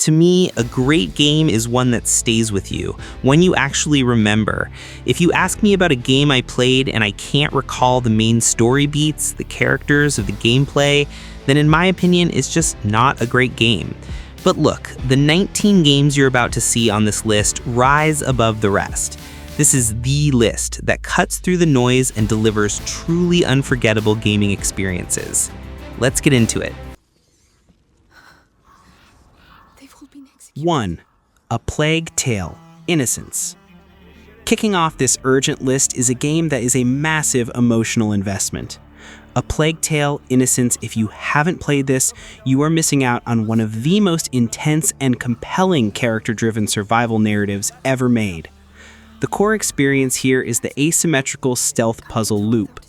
To me, a great game is one that stays with you, one you actually remember. If you ask me about a game I played and I can't recall the main story beats, the characters, or the gameplay, then in my opinion, it's just not a great game. But look, the 19 games you're about to see on this list rise above the rest. This is the list that cuts through the noise and delivers truly unforgettable gaming experiences. Let's get into it. 1. A Plague Tale: Innocence. Kicking off this urgent list is a game that is a massive emotional investment. A Plague Tale: Innocence, if you haven't played this, you are missing out on one of the most intense and compelling character-driven survival narratives ever made. The core experience here is the asymmetrical stealth puzzle loop.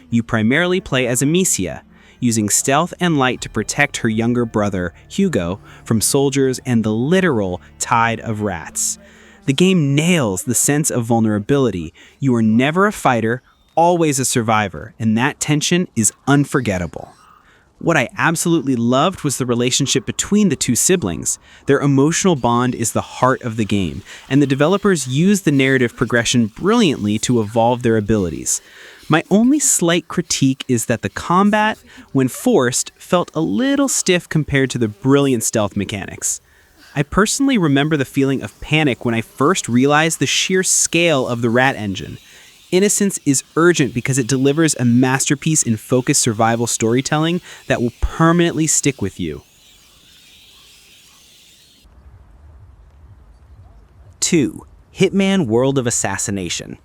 You primarily play as Amicia, using stealth and light to protect her younger brother, Hugo, from soldiers and the literal tide of rats. The game nails the sense of vulnerability. You are never a fighter, always a survivor, and that tension is unforgettable. What I absolutely loved was the relationship between the two siblings. Their emotional bond is the heart of the game, and the developers use the narrative progression brilliantly to evolve their abilities. My only slight critique is that the combat, when forced, felt a little stiff compared to the brilliant stealth mechanics. I personally remember the feeling of panic when I first realized the sheer scale of the rat engine. Innocence is urgent because it delivers a masterpiece in focused survival storytelling that will permanently stick with you. 2. Hitman: World of Assassination.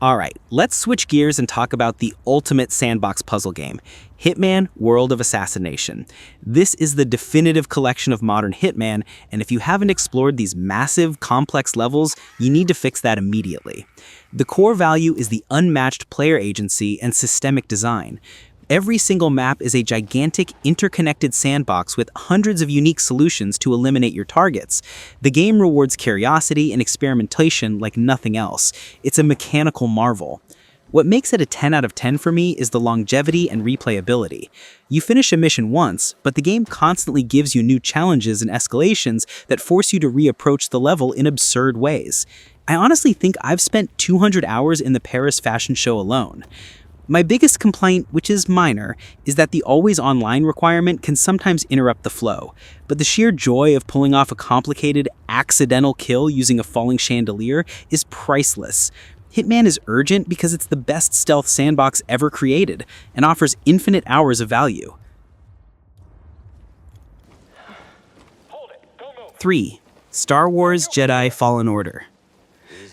Alright, let's switch gears and talk about the ultimate sandbox puzzle game, Hitman: World of Assassination. This is the definitive collection of modern Hitman, and if you haven't explored these massive, complex levels, you need to fix that immediately. The core value is the unmatched player agency and systemic design. Every single map is a gigantic, interconnected sandbox with hundreds of unique solutions to eliminate your targets. The game rewards curiosity and experimentation like nothing else. It's a mechanical marvel. What makes it a 10 out of 10 for me is the longevity and replayability. You finish a mission once, but the game constantly gives you new challenges and escalations that force you to reapproach the level in absurd ways. I honestly think I've spent 200 hours in the Paris fashion show alone. My biggest complaint, which is minor, is that the always online requirement can sometimes interrupt the flow, but the sheer joy of pulling off a complicated, accidental kill using a falling chandelier is priceless. Hitman is urgent because it's the best stealth sandbox ever created and offers infinite hours of value. 3. Star Wars Jedi: Fallen Order.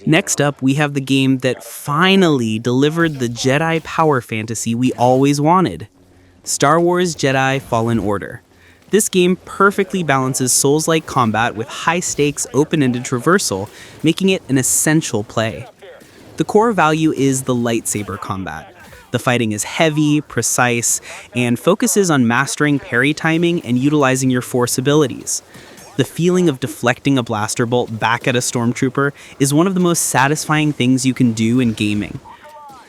Next up, we have the game that finally delivered the Jedi power fantasy we always wanted. Star Wars Jedi: Fallen Order. This game perfectly balances Souls-like combat with high-stakes, open-ended traversal, making it an essential play. The core value is the lightsaber combat. The fighting is heavy, precise, and focuses on mastering parry timing and utilizing your Force abilities. The feeling of deflecting a blaster bolt back at a stormtrooper is one of the most satisfying things you can do in gaming.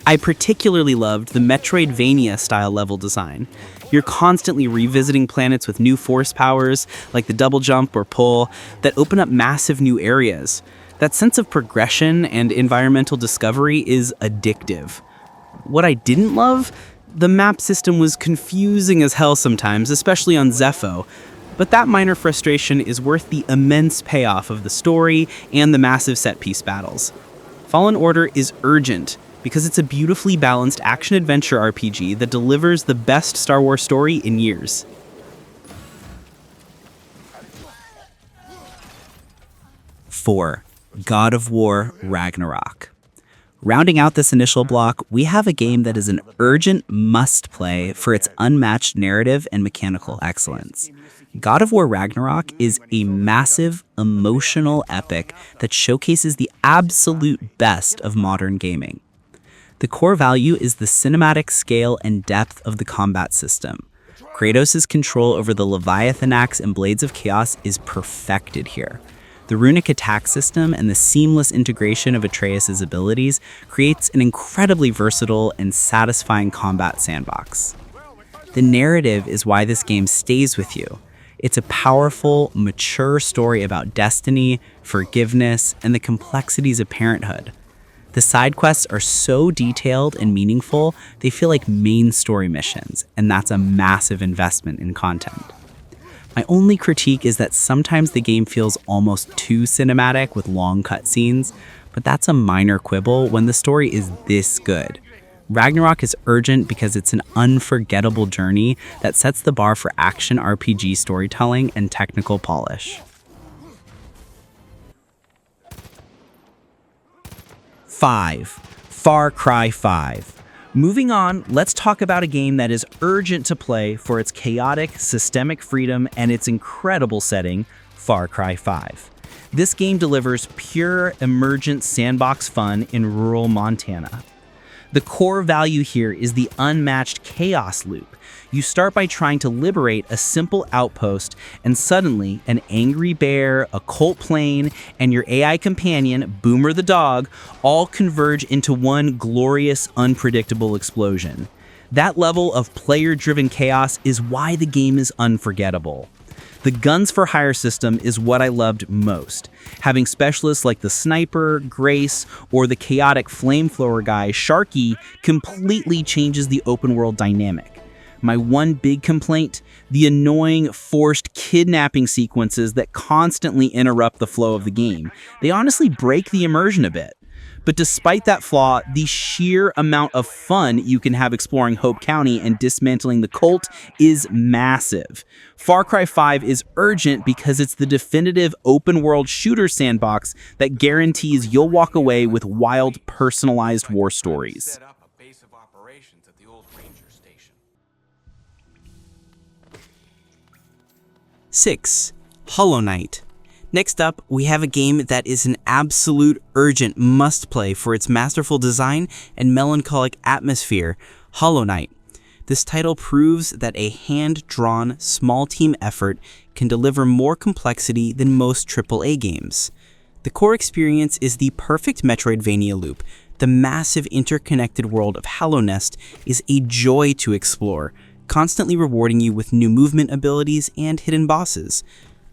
I particularly loved the Metroidvania-style level design. You're constantly revisiting planets with new force powers, like the double jump or pull, that open up massive new areas. That sense of progression and environmental discovery is addictive. What I didn't love? The map system was confusing as hell sometimes, especially on Zepho. But that minor frustration is worth the immense payoff of the story and the massive set-piece battles. Fallen Order is urgent because it's a beautifully balanced action-adventure RPG that delivers the best Star Wars story in years. 4. God of War Ragnarok. Rounding out this initial block, we have a game that is an urgent must-play for its unmatched narrative and mechanical excellence. God of War Ragnarok is a massive, emotional epic that showcases the absolute best of modern gaming. The core value is the cinematic scale and depth of the combat system. Kratos' control over the Leviathan Axe and Blades of Chaos is perfected here. The runic attack system and the seamless integration of Atreus' abilities creates an incredibly versatile and satisfying combat sandbox. The narrative is why this game stays with you. It's a powerful, mature story about destiny, forgiveness, and the complexities of parenthood. The side quests are so detailed and meaningful, they feel like main story missions, and that's a massive investment in content. My only critique is that sometimes the game feels almost too cinematic with long cutscenes, but that's a minor quibble when the story is this good. Ragnarok is urgent because it's an unforgettable journey that sets the bar for action RPG storytelling and technical polish. 5. Far Cry 5. Moving on, let's talk about a game that is urgent to play for its chaotic, systemic freedom and its incredible setting, Far Cry 5. This game delivers pure, emergent sandbox fun in rural Montana. The core value here is the unmatched chaos loop. You start by trying to liberate a simple outpost, and suddenly an angry bear, a cult plane, and your AI companion, Boomer the dog, all converge into one glorious, unpredictable explosion. That level of player-driven chaos is why the game is unforgettable. The Guns for Hire system is what I loved most. Having specialists like the Sniper, Grace, or the chaotic flamethrower guy, Sharky, completely changes the open world dynamic. My one big complaint, the annoying, forced kidnapping sequences that constantly interrupt the flow of the game. They honestly break the immersion a bit. But despite that flaw, the sheer amount of fun you can have exploring Hope County and dismantling the cult is massive. Far Cry 5 is urgent because it's the definitive open-world shooter sandbox that guarantees you'll walk away with wild, personalized war stories. 6. Hollow Knight. Next up, we have a game that is an absolute urgent must-play for its masterful design and melancholic atmosphere, Hollow Knight. This title proves that a hand-drawn, small-team effort can deliver more complexity than most AAA games. The core experience is the perfect Metroidvania loop. The massive interconnected world of Hallownest is a joy to explore, constantly rewarding you with new movement abilities and hidden bosses.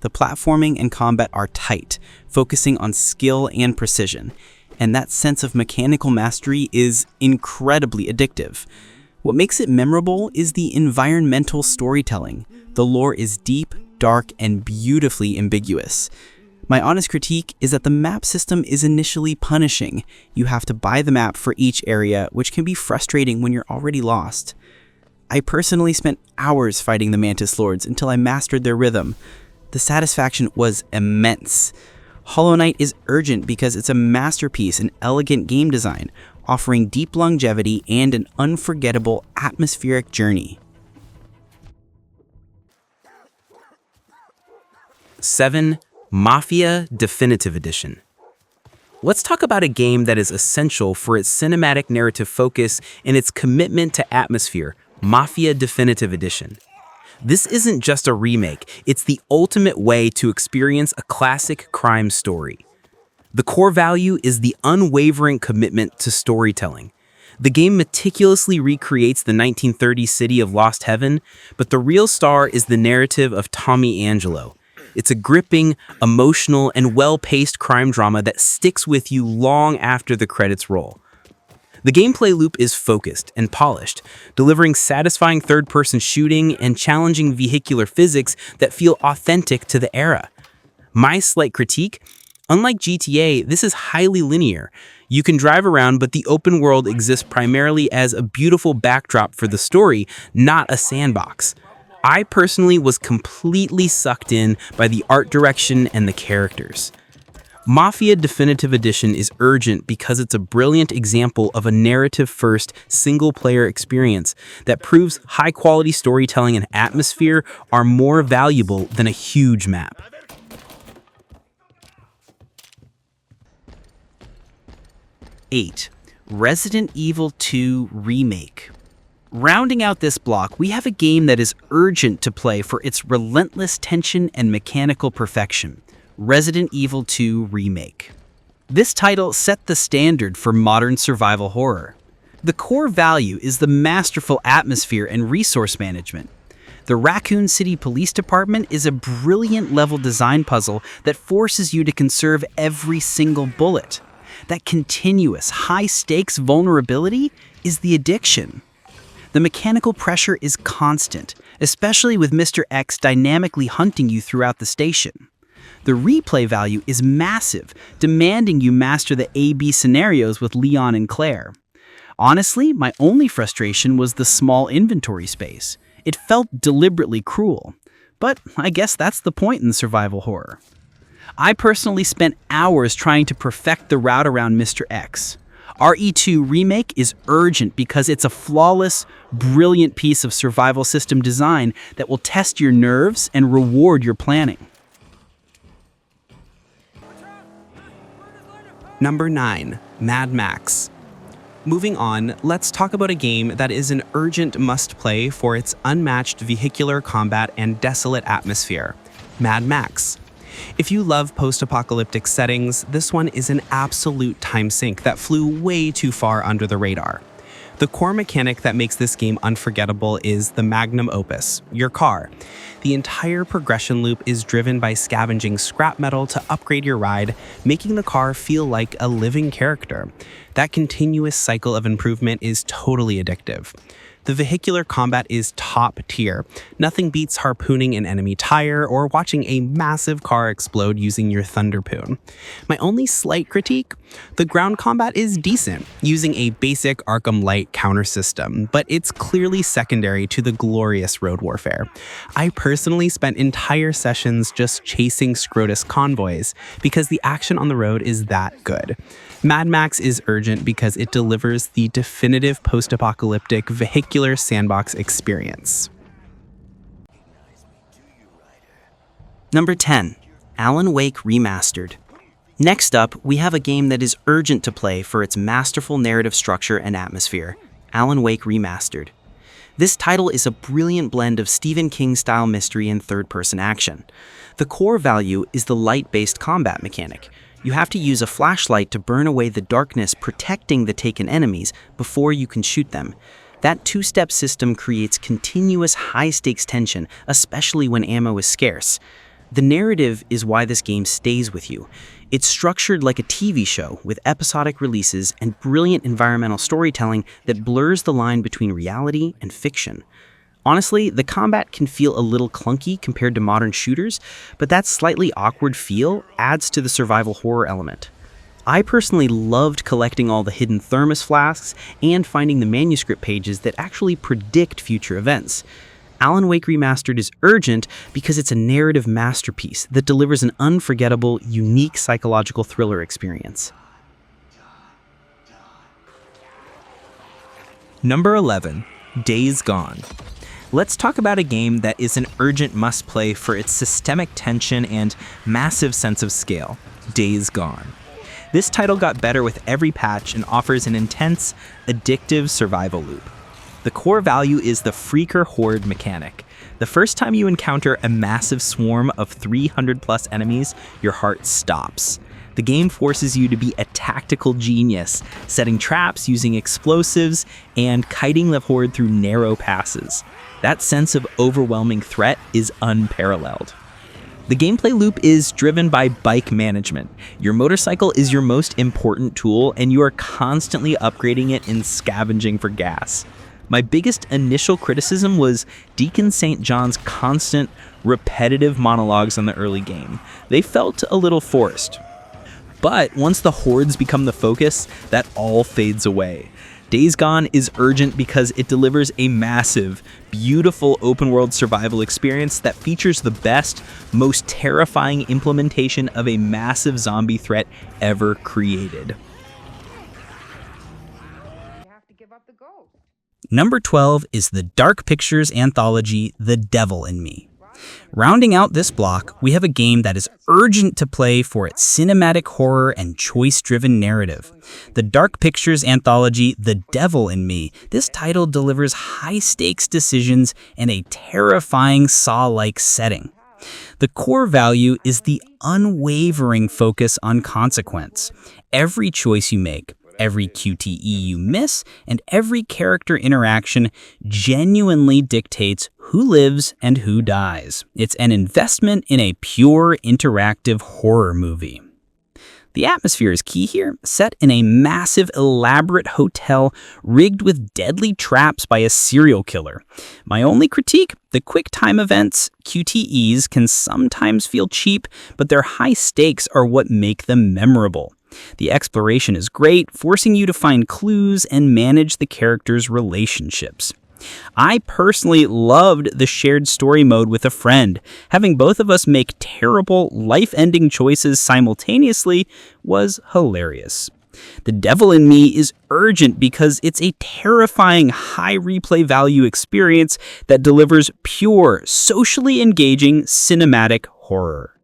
The platforming and combat are tight, focusing on skill and precision, and that sense of mechanical mastery is incredibly addictive. What makes it memorable is the environmental storytelling. The lore is deep, dark, and beautifully ambiguous. My honest critique is that the map system is initially punishing. You have to buy the map for each area, which can be frustrating when you're already lost. I personally spent hours fighting the Mantis Lords until I mastered their rhythm. The satisfaction was immense. Hollow Knight is urgent because it's a masterpiece in elegant game design, offering deep longevity and an unforgettable atmospheric journey. 7. Mafia Definitive Edition. Let's talk about a game that is essential for its cinematic narrative focus and its commitment to atmosphere, Mafia Definitive Edition. This isn't just a remake, it's the ultimate way to experience a classic crime story. The core value is the unwavering commitment to storytelling. The game meticulously recreates the 1930s city of Lost Heaven, but the real star is the narrative of Tommy Angelo. It's a gripping, emotional, and well-paced crime drama that sticks with you long after the credits roll. The gameplay loop is focused and polished, delivering satisfying third-person shooting and challenging vehicular physics that feel authentic to the era. My slight critique? Unlike GTA, this is highly linear. You can drive around, but the open world exists primarily as a beautiful backdrop for the story, not a sandbox. I personally was completely sucked in by the art direction and the characters. Mafia Definitive Edition is urgent because it's a brilliant example of a narrative-first, single-player experience that proves high-quality storytelling and atmosphere are more valuable than a huge map. 8. Resident Evil 2 Remake. Rounding out this block, we have a game that is urgent to play for its relentless tension and mechanical perfection. Resident Evil 2 Remake. This title set the standard for modern survival horror. The core value is the masterful atmosphere and resource management. The Raccoon City Police Department is a brilliant level design puzzle that forces you to conserve every single bullet. That continuous, high-stakes vulnerability is the addiction. The mechanical pressure is constant, especially with Mr. X dynamically hunting you throughout the station. The replay value is massive, demanding you master the A-B scenarios with Leon and Claire. Honestly, my only frustration was the small inventory space. It felt deliberately cruel. But I guess that's the point in survival horror. I personally spent hours trying to perfect the route around Mr. X. RE2 Remake is urgent because it's a flawless, brilliant piece of survival system design that will test your nerves and reward your planning. Number 9. Mad Max. Moving on, let's talk about a game that is an urgent must-play for its unmatched vehicular combat and desolate atmosphere, Mad Max. If you love post-apocalyptic settings, this one is an absolute time sink that flew way too far under the radar. The core mechanic that makes this game unforgettable is the magnum opus, your car. The entire progression loop is driven by scavenging scrap metal to upgrade your ride, making the car feel like a living character. That continuous cycle of improvement is totally addictive. The vehicular combat is top tier. Nothing beats harpooning an enemy tire or watching a massive car explode using your thunderpoon. My only slight critique? The ground combat is decent, using a basic Arkham Light counter system, but it's clearly secondary to the glorious road warfare. I personally spent entire sessions just chasing Scrotus convoys because the action on the road is that good. Mad Max is urgent because it delivers the definitive post-apocalyptic vehicular sandbox experience. Number 10. Alan Wake Remastered. Next up, we have a game that is urgent to play for its masterful narrative structure and atmosphere, Alan Wake Remastered. This title is a brilliant blend of Stephen King-style mystery and third-person action. The core value is the light-based combat mechanic. You have to use a flashlight to burn away the darkness protecting the taken enemies before you can shoot them. That two-step system creates continuous high-stakes tension, especially when ammo is scarce. The narrative is why this game stays with you. It's structured like a TV show with episodic releases and brilliant environmental storytelling that blurs the line between reality and fiction. Honestly, the combat can feel a little clunky compared to modern shooters, but that slightly awkward feel adds to the survival horror element. I personally loved collecting all the hidden thermos flasks and finding the manuscript pages that actually predict future events. Alan Wake Remastered is urgent because it's a narrative masterpiece that delivers an unforgettable, unique psychological thriller experience. Number 11. Days Gone. Let's talk about a game that is an urgent must-play for its systemic tension and massive sense of scale, Days Gone. This title got better with every patch and offers an intense, addictive survival loop. The core value is the Freaker Horde mechanic. The first time you encounter a massive swarm of 300+ enemies, your heart stops. The game forces you to be a tactical genius, setting traps using explosives and kiting the horde through narrow passes. That sense of overwhelming threat is unparalleled. The gameplay loop is driven by bike management. Your motorcycle is your most important tool, and you are constantly upgrading it and scavenging for gas. My biggest initial criticism was Deacon St. John's constant, repetitive monologues in the early game. They felt a little forced. But once the hordes become the focus, that all fades away. Days Gone is urgent because it delivers a massive, beautiful open-world survival experience that features the best, most terrifying implementation of a massive zombie threat ever created. Number 12 is the Dark Pictures anthology, The Devil in Me. Rounding out this block, we have a game that is urgent to play for its cinematic horror and choice-driven narrative. The Dark Pictures anthology, The Devil in Me. This title delivers high-stakes decisions and a terrifying Saw-like setting. The core value is the unwavering focus on consequence. Every choice you make, Every QTE you miss and every character interaction genuinely dictates who lives and who dies. It's an investment in a pure interactive horror movie. The atmosphere is key here, set in a massive, elaborate hotel rigged with deadly traps by a serial killer. My only critique, the quick time events, QTEs, can sometimes feel cheap, but their high stakes are what make them memorable. The exploration is great, forcing you to find clues and manage the characters' relationships. I personally loved the shared story mode with a friend. Having both of us make terrible, life-ending choices simultaneously was hilarious. The Devil in Me is urgent because it's a terrifying, high replay value experience that delivers pure, socially engaging cinematic horror.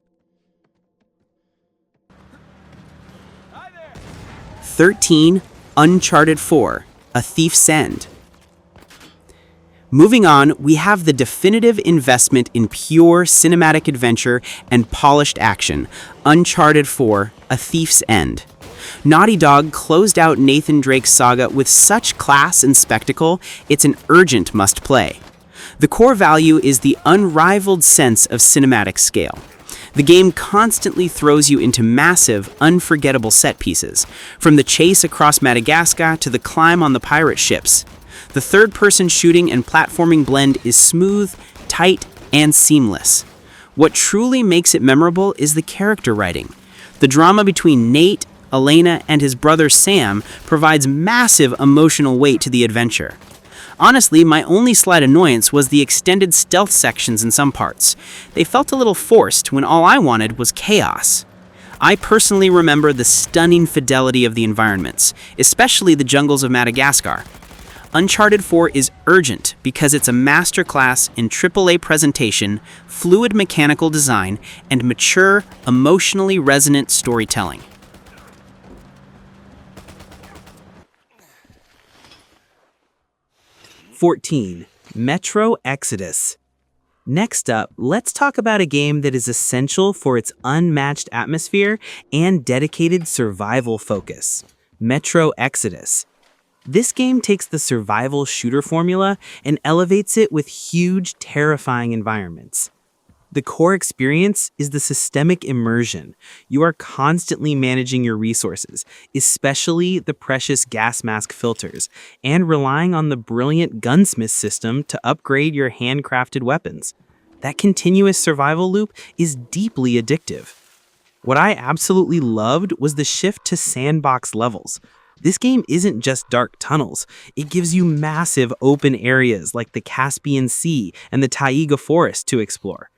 13. Uncharted 4: A Thief's End. Moving on, we have the definitive investment in pure cinematic adventure and polished action, Uncharted 4: A Thief's End. Naughty Dog closed out Nathan Drake's saga with such class and spectacle, it's an urgent must-play. The core value is the unrivaled sense of cinematic scale. The game constantly throws you into massive, unforgettable set pieces, from the chase across Madagascar to the climb on the pirate ships. The third-person shooting and platforming blend is smooth, tight, and seamless. What truly makes it memorable is the character writing. The drama between Nate, Elena, and his brother Sam provides massive emotional weight to the adventure. Honestly, my only slight annoyance was the extended stealth sections in some parts. They felt a little forced when all I wanted was chaos. I personally remember the stunning fidelity of the environments, especially the jungles of Madagascar. Uncharted 4 is urgent because it's a masterclass in AAA presentation, fluid mechanical design, and mature, emotionally resonant storytelling. Metro Exodus. Next up, let's talk about a game that is essential for its unmatched atmosphere and dedicated survival focus, Metro Exodus. This game takes the survival shooter formula and elevates it with huge, terrifying environments. The core experience is the systemic immersion. You are constantly managing your resources, especially the precious gas mask filters, and relying on the brilliant gunsmith system to upgrade your handcrafted weapons. That continuous survival loop is deeply addictive. What I absolutely loved was the shift to sandbox levels. This game isn't just dark tunnels. It gives you massive open areas like the Caspian Sea and the Taiga Forest to explore.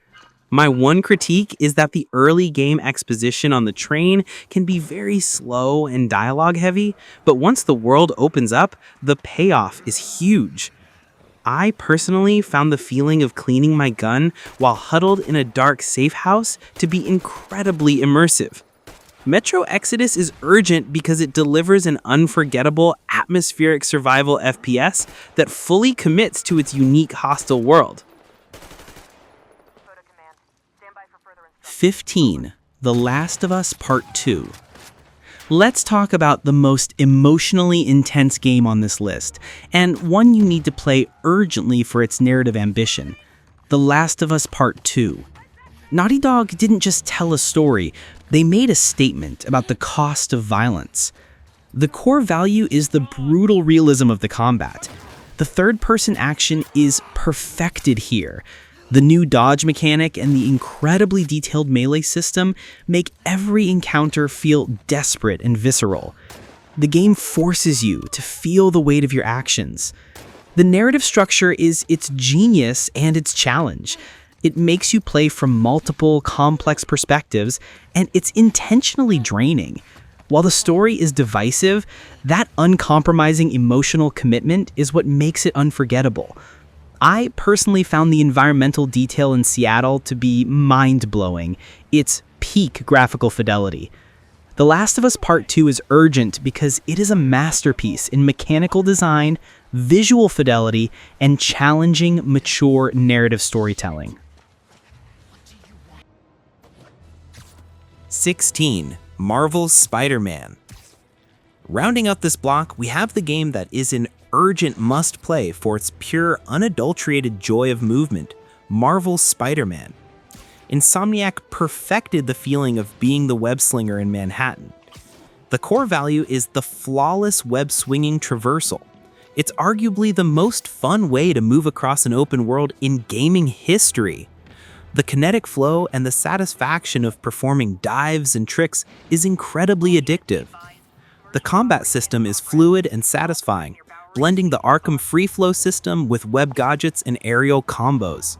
My one critique is that the early game exposition on the train can be very slow and dialogue heavy, but once the world opens up, the payoff is huge. I personally found the feeling of cleaning my gun while huddled in a dark safe house to be incredibly immersive. Metro Exodus is urgent because it delivers an unforgettable atmospheric survival FPS that fully commits to its unique hostile world. 15. The Last of Us Part 2. Let's talk about the most emotionally intense game on this list, and one you need to play urgently for its narrative ambition, The Last of Us Part 2. Naughty Dog didn't just tell a story, they made a statement about the cost of violence. The core value is the brutal realism of the combat. The third-person action is perfected here. The new dodge mechanic and the incredibly detailed melee system make every encounter feel desperate and visceral. The game forces you to feel the weight of your actions. The narrative structure is its genius and its challenge. It makes you play from multiple, complex perspectives, and it's intentionally draining. While the story is divisive, that uncompromising emotional commitment is what makes it unforgettable. I personally found the environmental detail in Seattle to be mind-blowing. It's peak graphical fidelity. The Last of Us Part 2 is urgent because it is a masterpiece in mechanical design, visual fidelity, and challenging, mature narrative storytelling. 16. Marvel's Spider-Man. Rounding out this block, we have the game that is an urgent must-play for its pure, unadulterated joy of movement, Marvel's Spider-Man. Insomniac perfected the feeling of being the web-slinger in Manhattan. The core value is the flawless web-swinging traversal. It's arguably the most fun way to move across an open world in gaming history. The kinetic flow and the satisfaction of performing dives and tricks is incredibly addictive. The combat system is fluid and satisfying, blending the Arkham free flow system with web gadgets and aerial combos.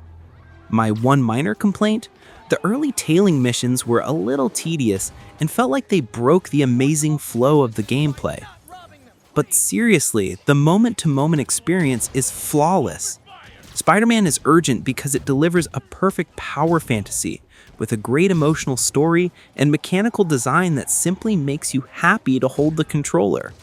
My one minor complaint? The early tailing missions were a little tedious and felt like they broke the amazing flow of the gameplay. But seriously, the moment-to-moment experience is flawless. Spider-Man is urgent because it delivers a perfect power fantasy with a great emotional story and mechanical design that simply makes you happy to hold the controller.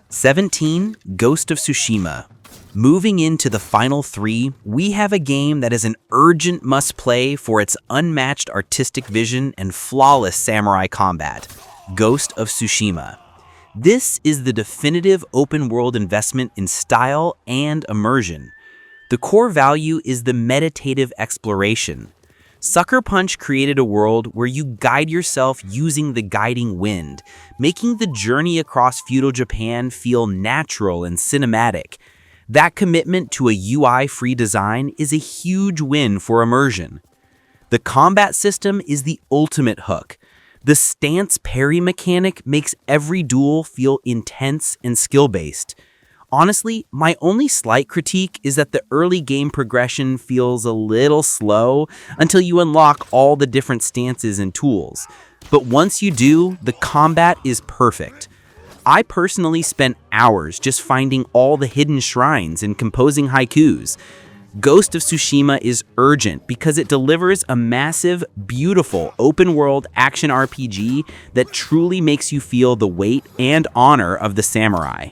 17. Ghost of Tsushima. Moving into the final 3, we have a game that is an urgent must-play for its unmatched artistic vision and flawless samurai combat, Ghost of Tsushima. This is the definitive open-world investment in style and immersion. The core value is the meditative exploration. Sucker Punch created a world where you guide yourself using the guiding wind, making the journey across feudal Japan feel natural and cinematic. That commitment to a UI-free design is a huge win for immersion. The combat system is the ultimate hook. The stance parry mechanic makes every duel feel intense and skill-based. Honestly, my only slight critique is that the early game progression feels a little slow until you unlock all the different stances and tools. But once you do, the combat is perfect. I personally spent hours just finding all the hidden shrines and composing haikus. Ghost of Tsushima is urgent because it delivers a massive, beautiful, open-world action RPG that truly makes you feel the weight and honor of the samurai.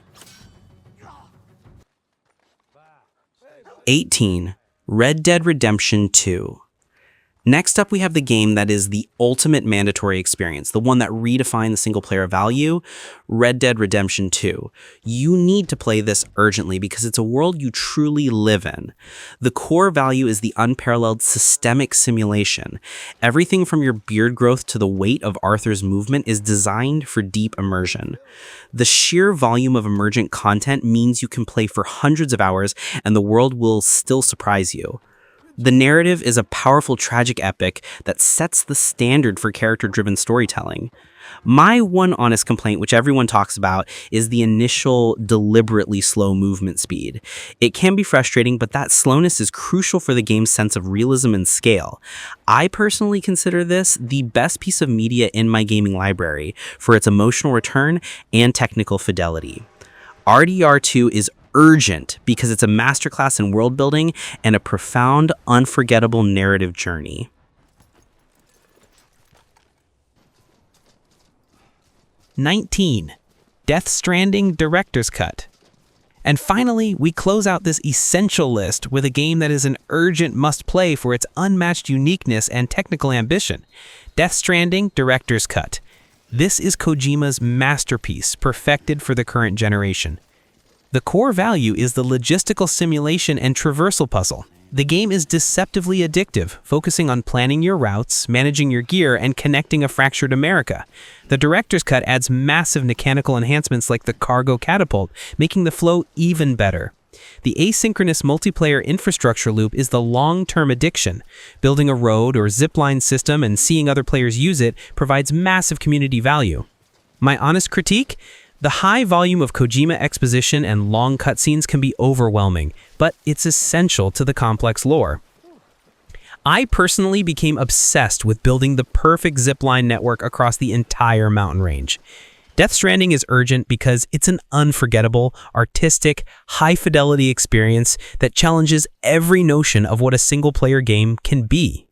18. Red Dead Redemption 2. Next up, we have the game that is the ultimate mandatory experience, the one that redefined the single-player value, Red Dead Redemption 2. You need to play this urgently because it's a world you truly live in. The core value is the unparalleled systemic simulation. Everything from your beard growth to the weight of Arthur's movement is designed for deep immersion. The sheer volume of emergent content means you can play for hundreds of hours and the world will still surprise you. The narrative is a powerful tragic epic that sets the standard for character-driven storytelling. My one honest complaint, which everyone talks about, is the initial deliberately slow movement speed. It can be frustrating, but that slowness is crucial for the game's sense of realism and scale. I personally consider this the best piece of media in my gaming library for its emotional return and technical fidelity. RDR2 is urgent because it's a masterclass in world building and a profound, unforgettable narrative journey. 19. Death Stranding Director's Cut. And finally, we close out this essential list with a game that is an urgent must-play for its unmatched uniqueness and technical ambition, Death Stranding Director's Cut. This is Kojima's masterpiece, perfected for the current generation. The core value is the logistical simulation and traversal puzzle. The game is deceptively addictive, focusing on planning your routes, managing your gear, and connecting a fractured America. The director's cut adds massive mechanical enhancements like the cargo catapult, making the flow even better. The asynchronous multiplayer infrastructure loop is the long-term addiction. Building a road or zipline system and seeing other players use it provides massive community value. My honest critique? The high volume of Kojima exposition and long cutscenes can be overwhelming, but it's essential to the complex lore. I personally became obsessed with building the perfect zipline network across the entire mountain range. Death Stranding is urgent because it's an unforgettable, artistic, high-fidelity experience that challenges every notion of what a single-player game can be.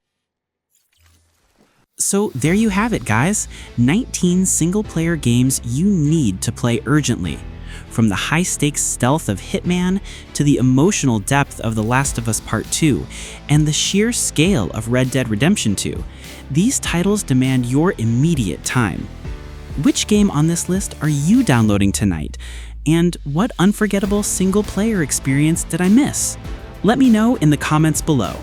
So there you have it, guys. 19 single-player games you need to play urgently. From the high-stakes stealth of Hitman to the emotional depth of The Last of Us Part 2 and the sheer scale of Red Dead Redemption 2, these titles demand your immediate time. Which game on this list are you downloading tonight? And what unforgettable single-player experience did I miss? Let me know in the comments below.